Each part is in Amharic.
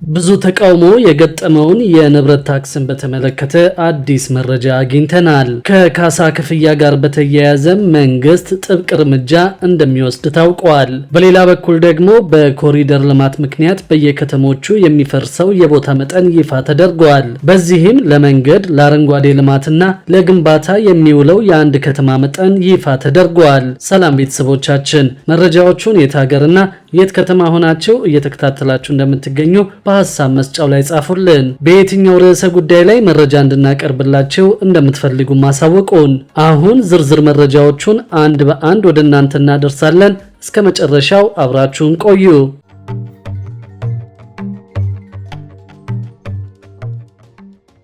ብዙ ተቃውሞ የገጠመውን የንብረት ታክስን በተመለከተ አዲስ መረጃ አግኝተናል። ከካሳ ክፍያ ጋር በተያያዘ መንግስት ጥብቅ እርምጃ እንደሚወስድ ታውቋል። በሌላ በኩል ደግሞ በኮሪደር ልማት ምክንያት በየከተሞቹ የሚፈርሰው የቦታ መጠን ይፋ ተደርጓል። በዚህም ለመንገድ፣ ለአረንጓዴ ልማትና ለግንባታ የሚውለው የአንድ ከተማ መጠን ይፋ ተደርጓል። ሰላም ቤተሰቦቻችን፣ መረጃዎቹን የት ሀገርና የት ከተማ ሆናችሁ እየተከታተላችሁ እንደምትገኙ በሐሳብ መስጫው ላይ ጻፉልን። በየትኛው ርዕሰ ጉዳይ ላይ መረጃ እንድናቀርብላችሁ እንደምትፈልጉ ማሳወቁን። አሁን ዝርዝር መረጃዎቹን አንድ በአንድ ወደ እናንተ እናደርሳለን። እስከ መጨረሻው አብራችሁን ቆዩ።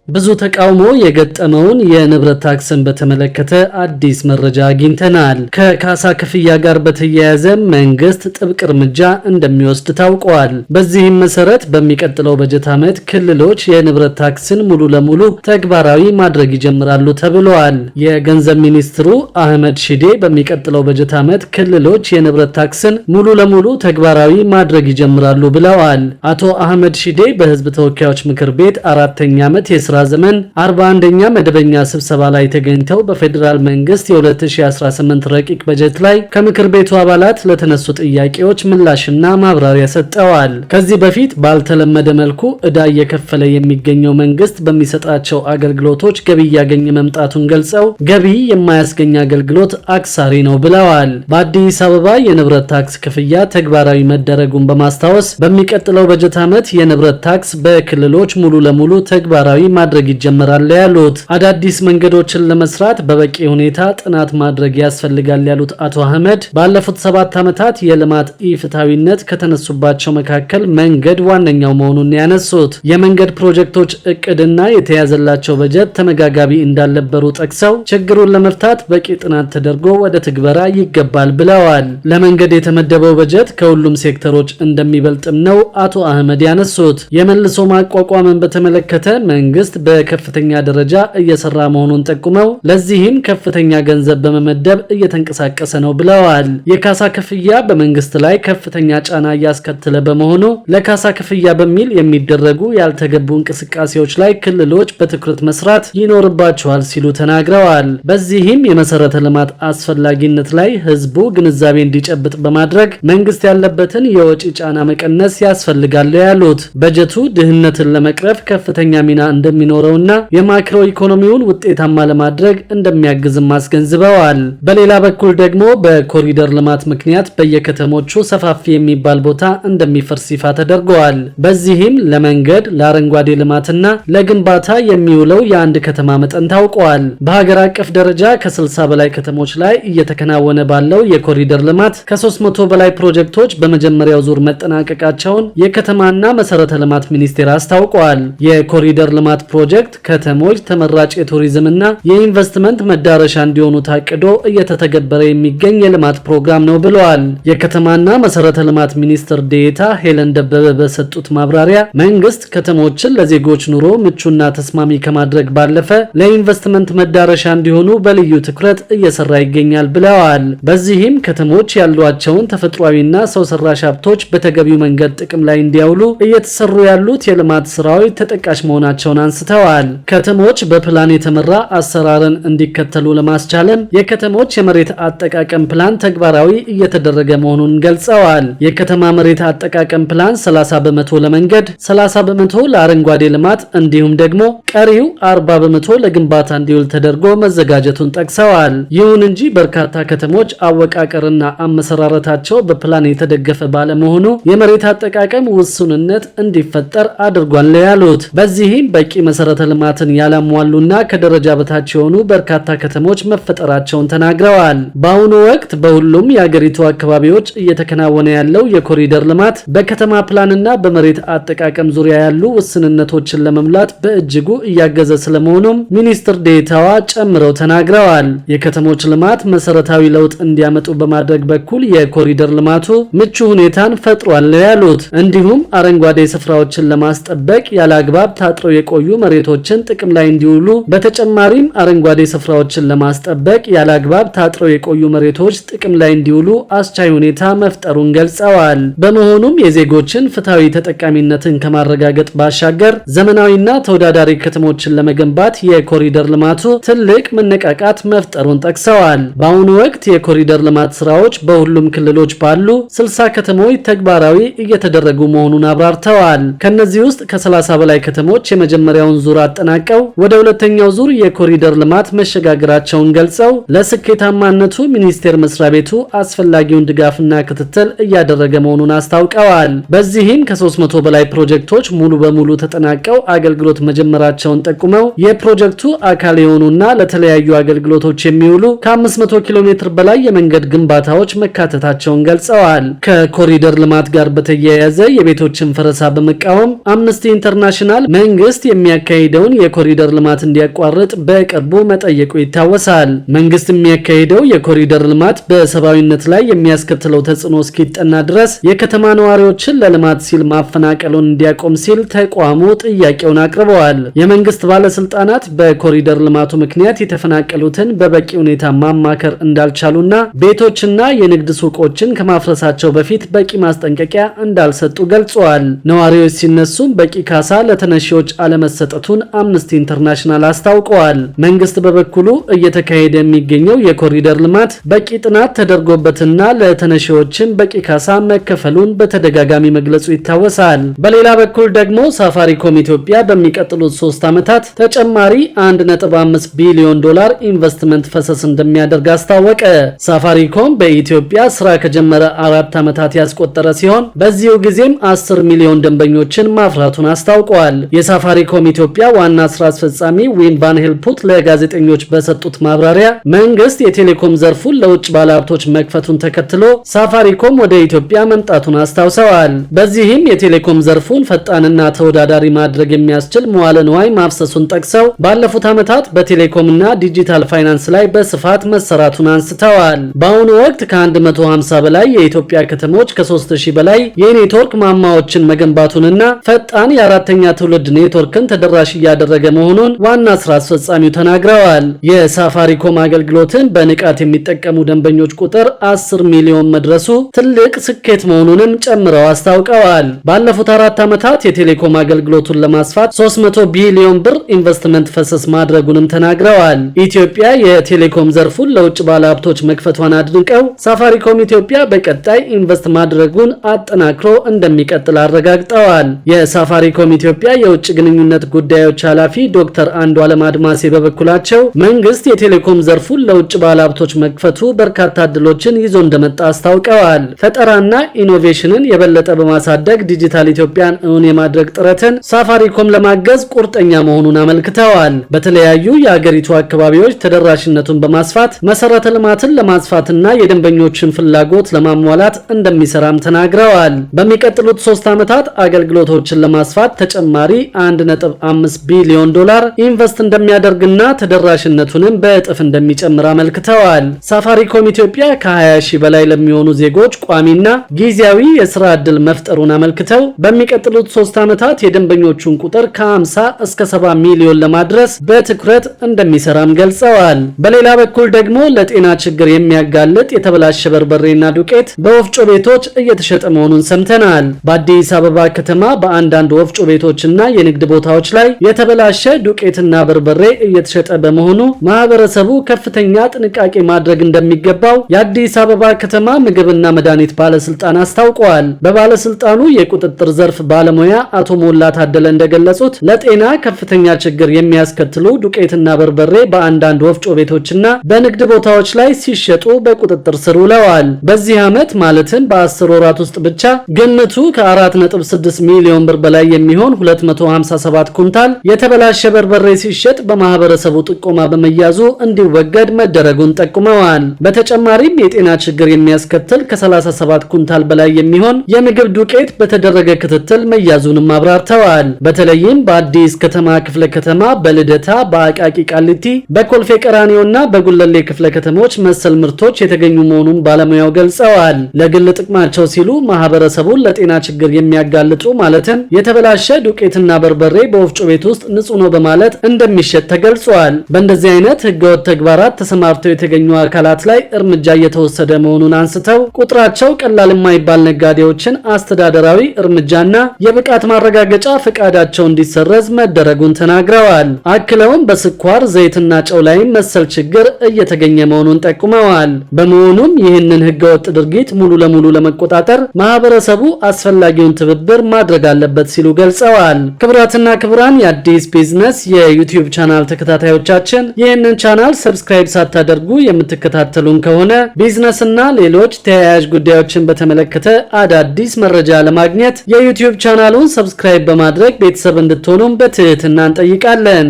ብዙ ተቃውሞ የገጠመውን የንብረት ታክስን በተመለከተ አዲስ መረጃ አግኝተናል። ከካሳ ክፍያ ጋር በተያያዘ መንግስት ጥብቅ እርምጃ እንደሚወስድ ታውቋል። በዚህም መሰረት በሚቀጥለው በጀት ዓመት ክልሎች የንብረት ታክስን ሙሉ ለሙሉ ተግባራዊ ማድረግ ይጀምራሉ ተብሏል። የገንዘብ ሚኒስትሩ አህመድ ሺዴ በሚቀጥለው በጀት ዓመት ክልሎች የንብረት ታክስን ሙሉ ለሙሉ ተግባራዊ ማድረግ ይጀምራሉ ብለዋል። አቶ አህመድ ሺዴ በህዝብ ተወካዮች ምክር ቤት አራተኛ ዓመት የስራ ዘመን 41ኛ መደበኛ ስብሰባ ላይ ተገኝተው በፌዴራል መንግስት የ2018 ረቂቅ በጀት ላይ ከምክር ቤቱ አባላት ለተነሱ ጥያቄዎች ምላሽና ማብራሪያ ሰጥተዋል። ከዚህ በፊት ባልተለመደ መልኩ ዕዳ እየከፈለ የሚገኘው መንግስት በሚሰጣቸው አገልግሎቶች ገቢ እያገኘ መምጣቱን ገልጸው ገቢ የማያስገኝ አገልግሎት አክሳሪ ነው ብለዋል። በአዲስ አበባ የንብረት ታክስ ክፍያ ተግባራዊ መደረጉን በማስታወስ በሚቀጥለው በጀት ዓመት የንብረት ታክስ በክልሎች ሙሉ ለሙሉ ተግባራዊ ማድረግ ይጀምራል ያሉት፣ አዳዲስ መንገዶችን ለመስራት በበቂ ሁኔታ ጥናት ማድረግ ያስፈልጋል ያሉት አቶ አህመድ ባለፉት 7 ዓመታት የልማት ኢፍትሐዊነት ከተነሱባቸው መካከል መንገድ ዋነኛው መሆኑን ያነሱት፣ የመንገድ ፕሮጀክቶች እቅድና የተያዘላቸው በጀት ተመጋጋቢ እንዳልነበሩ ጠቅሰው ችግሩን ለመፍታት በቂ ጥናት ተደርጎ ወደ ትግበራ ይገባል ብለዋል። ለመንገድ የተመደበው በጀት ከሁሉም ሴክተሮች እንደሚበልጥም ነው አቶ አህመድ ያነሱት። የመልሶ ማቋቋምን በተመለከተ መንግስት በከፍተኛ ደረጃ እየሰራ መሆኑን ጠቁመው ለዚህም ከፍተኛ ገንዘብ በመመደብ እየተንቀሳቀሰ ነው ብለዋል። የካሳ ክፍያ በመንግስት ላይ ከፍተኛ ጫና እያስከተለ በመሆኑ ለካሳ ክፍያ በሚል የሚደረጉ ያልተገቡ እንቅስቃሴዎች ላይ ክልሎች በትኩረት መስራት ይኖርባቸዋል ሲሉ ተናግረዋል። በዚህም የመሰረተ ልማት አስፈላጊነት ላይ ህዝቡ ግንዛቤ እንዲጨብጥ በማድረግ መንግስት ያለበትን የወጪ ጫና መቀነስ ያስፈልጋል ያሉት፣ በጀቱ ድህነትን ለመቅረፍ ከፍተኛ ሚና እንደሚኖረውና የማክሮ ኢኮኖሚውን ውጤታማ ለማድረግ እንደሚያግዝም አስገንዝበዋል። በሌላ በኩል ደግሞ በኮሪደር ልማት ምክንያት በየከተሞቹ ሰፋፊ የሚባል ቦታ እንደሚፈርስ ይፋ ተደርገዋል። በዚህም ለመንገድ፣ ለአረንጓዴ ልማትና ለግንባታ የሚውለው የአንድ ከተማ መጠን ታውቋል። በሀገር አቀፍ ደረጃ ከ60 በላይ ከተሞች ላይ እየተከናወነ ባለው የኮሪደር ልማት ከ300 በላይ ፕሮጀክቶች በመጀመሪያው ዙር መጠናቀቃቸውን የከተማና መሰረተ ልማት ሚኒስቴር አስታውቋል። የኮሪደር ልማት ፕሮጀክት ከተሞች ተመራጭ የቱሪዝምና የኢንቨስትመንት መዳረሻ እንዲሆኑ ታቅዶ እየተተገበረ የሚገኝ የልማት ፕሮግራም ነው ብለዋል። የከተማና መሰረተ ልማት ሚኒስትር ዴኤታ ሄለን ደበበ በሰጡት ማብራሪያ መንግስት ከተሞችን ለዜጎች ኑሮ ምቹና ተስማሚ ከማድረግ ባለፈ ለኢንቨስትመንት መዳረሻ እንዲሆኑ በልዩ ትኩረት እየሰራ ይገኛል ብለዋል። በዚህም ከተሞች ያሏቸውን ተፈጥሯዊና ሰው ሰራሽ ሀብቶች በተገቢው መንገድ ጥቅም ላይ እንዲያውሉ እየተሰሩ ያሉት የልማት ስራዎች ተጠቃሽ መሆናቸውን አንስተዋል። ከተሞች በፕላን የተመራ አሰራርን እንዲከተሉ ለማስቻለም የከተሞች የመሬት አጠቃቀም ፕላን ተግባራዊ እየተደረገ መሆኑን ገልጸዋል። የከተማ መሬት አጠቃቀም ፕላን 30 በመቶ ለመንገድ፣ 30 በመቶ ለአረንጓዴ ልማት እንዲሁም ደግሞ ቀሪው 40 በመቶ ለግንባታ እንዲውል ተደርጎ መዘጋጀቱን ጠቅሰዋል። ይሁን እንጂ በርካታ ከተሞች አወቃቀርና አመሰራረታቸው በፕላን የተደገፈ ባለመሆኑ የመሬት አጠቃቀም ውሱንነት እንዲፈጠር አድርጓል ያሉት፣ በዚህም በቂ መሰረተ ልማትን ያላሟሉና ከደረጃ በታች የሆኑ በርካታ ከተሞች መፈጠራቸውን ተናግረዋል። በአሁኑ ወቅት በሁሉም የአገሪቱ አካባቢዎች እየተከናወነ ያለው የኮሪደር ልማት በከተማ ፕላንና በመሬት አጠቃቀም ዙሪያ ያሉ ውስንነቶችን ለመሙላት በእጅጉ እያገዘ ስለመሆኑም ሚኒስትር ዴኤታዋ ጨምረው ተናግረዋል። የከተሞች ልማት መሰረታዊ ለውጥ እንዲያመጡ በማድረግ በኩል የኮሪደር ልማቱ ምቹ ሁኔታን ፈጥሯል ያሉት፣ እንዲሁም አረንጓዴ ስፍራዎችን ለማስጠበቅ ያለ አግባብ ታጥረው የቆዩ መሬቶችን ጥቅም ላይ እንዲውሉ በተጨማሪም አረንጓዴ ስፍራዎችን ለማስጠበቅ ያለአግባብ ታጥረው የቆዩ መሬቶች ጥቅም ላይ እንዲውሉ አስቻይ ሁኔታ መፍጠሩን ገልጸዋል። በመሆኑም የዜጎችን ፍትሃዊ ተጠቃሚነትን ከማረጋገጥ ባሻገር ዘመናዊና ተወዳዳሪ ከተሞችን ለመገንባት የኮሪደር ልማቱ ትልቅ መነቃቃት መፍጠሩን ጠቅሰዋል። በአሁኑ ወቅት የኮሪደር ልማት ስራዎች በሁሉም ክልሎች ባሉ 60 ከተሞች ተግባራዊ እየተደረጉ መሆኑን አብራርተዋል። ከነዚህ ውስጥ ከ30 በላይ ከተሞች የመጀመሪያውን ዙር አጠናቀው ወደ ሁለተኛው ዙር የኮሪደር ልማት መሸጋገራቸውን ገልጸው ለስኬታማነቱ ሚኒስቴር መስሪያ ቤቱ አስፈላጊውን ድጋፍና ክትትል እያደረገ መሆኑን አስታውቀዋል። በዚህም ከ300 በላይ ፕሮጀክቶች ሙሉ በሙሉ ተጠናቀው አገልግሎት መጀመራቸውን ጠቁመው የፕሮጀክቱ አካል የሆኑና ለተለያዩ አገልግሎቶች የሚውሉ ከ500 ኪሎ ሜትር በላይ የመንገድ ግንባታዎች መካተታቸውን ገልጸዋል። ከኮሪደር ልማት ጋር በተያያዘ የቤቶችን ፈረሳ በመቃወም አምነስቲ ኢንተርናሽናል መንግስት የሚያካሂደውን የኮሪደር ልማት እንዲያቋርጥ በቅርቡ መጠየቁ ይታወሳል። መንግስት የሚያካሂደው የኮሪደር ልማት በሰብአዊነት ላይ የሚያስከትለው ተጽዕኖ እስኪጠና ድረስ የከተማ ነዋሪዎችን ለልማት ሲል ማፈናቀሉን እንዲያቆም ሲል ተቋሙ ጥያቄውን አቅርበዋል። የመንግስት ባለስልጣናት በኮሪደር ልማቱ ምክንያት የተፈናቀሉትን በበቂ ሁኔታ ማማከር እንዳልቻሉና ቤቶችና የንግድ ሱቆችን ከማፍረሳቸው በፊት በቂ ማስጠንቀቂያ እንዳልሰጡ ገልጸዋል። ነዋሪዎች ሲነሱም በቂ ካሳ ለተነሺዎች አለመሰጠቱን አምነስቲ ኢንተርናሽናል አስታውቀዋል። መንግስት በበኩሉ እየተካሄደ የሚገኘው የኮሪደር ልማት በቂ ጥናት ተደርጎበትና ለተነሺዎችም በቂ ካሳ መከፈሉን በተደጋጋሚ መግለጹ ይታወሳል። በሌላ በኩል ደግሞ ሳፋሪኮም ኢትዮጵያ በሚቀጥሉት 3 ዓመታት ተጨማሪ 1.5 ቢሊዮን ዶላር ኢንቨስትመንት ፈሰስ እንደሚያደርግ አስታወቀ። ሳፋሪኮም በኢትዮጵያ ስራ ከጀመረ 4 ዓመታት ያስቆጠረ ሲሆን በዚሁ ጊዜም 10 ሚሊዮን ደንበኞችን ማፍራቱን አስታውቀዋል። የሳፋሪኮም ኢትዮጵያ ዋና ስራ አስፈጻሚ ዊም ቫን ሄልፑት ለጋዜጠኞች በሰጡት ማብራሪያ መንግስት የቴሌኮም ዘርፉን ለውጭ ባለሀብቶች መክፈቱን ተከትሎ ሳፋሪኮም ወደ ኢትዮጵያ መምጣቱን አስታውሰዋል። በዚህም የቴሌኮም ዘርፉን ፈጣንና ተወዳዳሪ ማድረግ የሚያስችል መዋለ ንዋይ ማፍሰሱን ጠቅሰው ባለፉት ዓመታት በቴሌኮምና ዲጂታል ፋይናንስ ላይ በስፋት መሰራቱን አንስተዋል። በአሁኑ ወቅት ከ150 በላይ የኢትዮጵያ ከተሞች ከ3000 በላይ የኔትወርክ ማማዎችን መገንባቱንና ፈጣን የአራተኛ ትውልድ ኔትወርክን ተደራሽ እያደረገ መሆኑን ዋና ስራ አስፈጻሚው ተናግረዋል። የሳፋሪኮም አገልግሎትን በንቃት የሚጠቀሙ ደንበኞች ቁጥር 10 ሚሊዮን መድረሱ ትልቅ ስኬት መሆኑንም ጨምረው አስታውቀዋል። ባለፉት 4 ዓመታት የቴሌኮም አገልግሎቱን ለማስፋት 300 ቢሊዮን ብር ኢንቨስትመንት ፈሰስ ማድረጉንም ተናግረዋል። ኢትዮጵያ የቴሌኮም ዘርፉን ለውጭ ባለሀብቶች መክፈቷን አድንቀው ሳፋሪኮም ኢትዮጵያ በቀጣይ ኢንቨስት ማድረጉን አጠናክሮ እንደሚቀጥል አረጋግጠዋል። የሳፋሪኮም ኢትዮጵያ የውጭ ግንኙነት ጉዳዮች ኃላፊ ዶክተር አንዱዓለም አድማሴ በበኩላቸው መንግስት የቴሌኮም ዘርፉን ለውጭ ባለሀብቶች መክፈቱ በርካታ እድሎችን ይዞ እንደመጣ አስታውቀዋል። ፈጠራና ኢኖቬሽንን የበለጠ በማሳደግ ዲጂታል ኢትዮጵያን እውን የማድረግ ጥረትን ሳፋሪኮም ለማገዝ ቁርጠኛ መሆኑን አመልክተዋል። በተለያዩ የአገሪቱ አካባቢዎች ተደራሽነቱን በማስፋት መሰረተ ልማትን ለማስፋትና የደንበኞችን ፍላጎት ለማሟላት እንደሚሰራም ተናግረዋል። በሚቀጥሉት 3 ዓመታት አገልግሎቶችን ለማስፋት ተጨማሪ 1.5 ቢሊዮን ዶላር ኢንቨስት እንደሚያደርግና ተደራሽነቱንም በእጥፍ እንደሚጨምር አመልክተዋል። ሳፋሪኮም ኢትዮጵያ ከ20 ሺህ በላይ ለሚሆኑ ዜጎች ቋሚና ጊዜያዊ የስራ ዕድል መፍጠሩን አመልክተው በሚቀጥሉት 3 ዓመታት የደንበኞቹን ቁጥር ከ50 እስከ 70 ሚሊዮን ለማድረስ በትኩረት እንደሚሰራም ገልጸዋል። በሌላ በኩል ደግሞ ለጤና ችግር የሚያጋልጥ የተበላሸ በርበሬና ዱቄት በወፍጮ ቤቶች እየተሸጠ መሆኑን ሰምተናል። በአዲስ አበባ ከተማ በአንዳንድ ወፍጮ ቤቶችና የንግድ ቦታዎች ላይ የተበላሸ ዱቄትና በርበሬ እየተሸጠ በመሆኑ ማህበረሰቡ ከፍተኛ ጥንቃቄ ማድረግ እንደሚገባው የአዲስ አበባ ከተማ ምግብና መድኃኒት ባለስልጣን አስታውቀዋል። በባለስልጣኑ የቁጥጥር ዘርፍ ባለሙያ አቶ ሞላ ታደለ እንደገለጹት ለጤና ከፍተኛ ችግር የሚያስከትሉ ዱቄትና በርበሬ በአንዳንድ ወፍጮ ቤቶችና በንግድ ቦታዎች ላይ ሲሸጡ በቁጥጥር ስር ውለዋል። በዚህ ዓመት ማለትም በ10 ወራት ውስጥ ብቻ ግምቱ ከ4.6 ሚሊዮን ብር በላይ የሚሆን 257 ኩንታል የተበላሸ በርበሬ ሲሸጥ በማህበረሰቡ ጥቆማ በመያዙ እንዲወገድ መደረጉን ጠቁመዋል። በተጨማሪም የጤና ችግር የሚያስከትል ከ37 ኩንታል በላይ የሚሆን የምግብ ዱቄት በተደረገ ክትትል መያዙንም አብራርተዋል። በተለይም በአዲስ ከተማ ክፍለ ከተማ፣ በልደታ፣ በአቃቂ ቃሊቲ፣ በኮልፌ ቀራኒዮና በጉለሌ ክፍለ ከተሞች መሰል ምርቶች የተገኙ መሆኑን ባለሙያው ገልጸዋል። ለግል ጥቅማቸው ሲሉ ማህበረሰቡን ለጤና ችግር የሚያጋልጡ ማለትም የተበላሸ ዱቄትና በርበሬ በወፍጮ ቤት ውስጥ ንጹህ ነው በማለት እንደሚሸጥ ተገልጿል። በእንደዚህ አይነት ህገወጥ ተግባራት ተሰማርተው የተገኙ አካላት ላይ እርምጃ እየተወሰደ መሆኑን አንስተው ቁጥራቸው ቀላል የማይባል ነጋዴዎችን አስተዳደራዊ እርምጃና የብቃት ማረጋገጫ ፈቃዳቸው እንዲሰረዝ መደረጉን ተናግረዋል። አክለውም በስኳር ዘይትና ጨው ላይ መሰል ችግር እየተገኘ መሆኑን ጠቁመዋል። በመሆኑም ይህንን ህገወጥ ድርጊት ሙሉ ለሙሉ ለመቆጣጠር ማህበረሰቡ አስፈላጊውን ትብብር ማድረግ አለበት ሲሉ ገልጸዋል። ክቡራትና ክቡራን የአዲስ ቢዝነስ የዩቲዩብ ቻናል ተከታታዮቻችን ይህንን ቻናል ሰብስክራይብ ሳታደርጉ የምትከታተሉን ከሆነ ቢዝነስና ሌሎች ተያያዥ ጉዳዮችን በተመለከተ አዳዲስ መረጃ ለማግኘት የዩቲዩብ ቻናሉን ሰብስክራይብ በማድረግ ቤተሰብ እንድትሆኑም በትህትና እንጠይቃለን።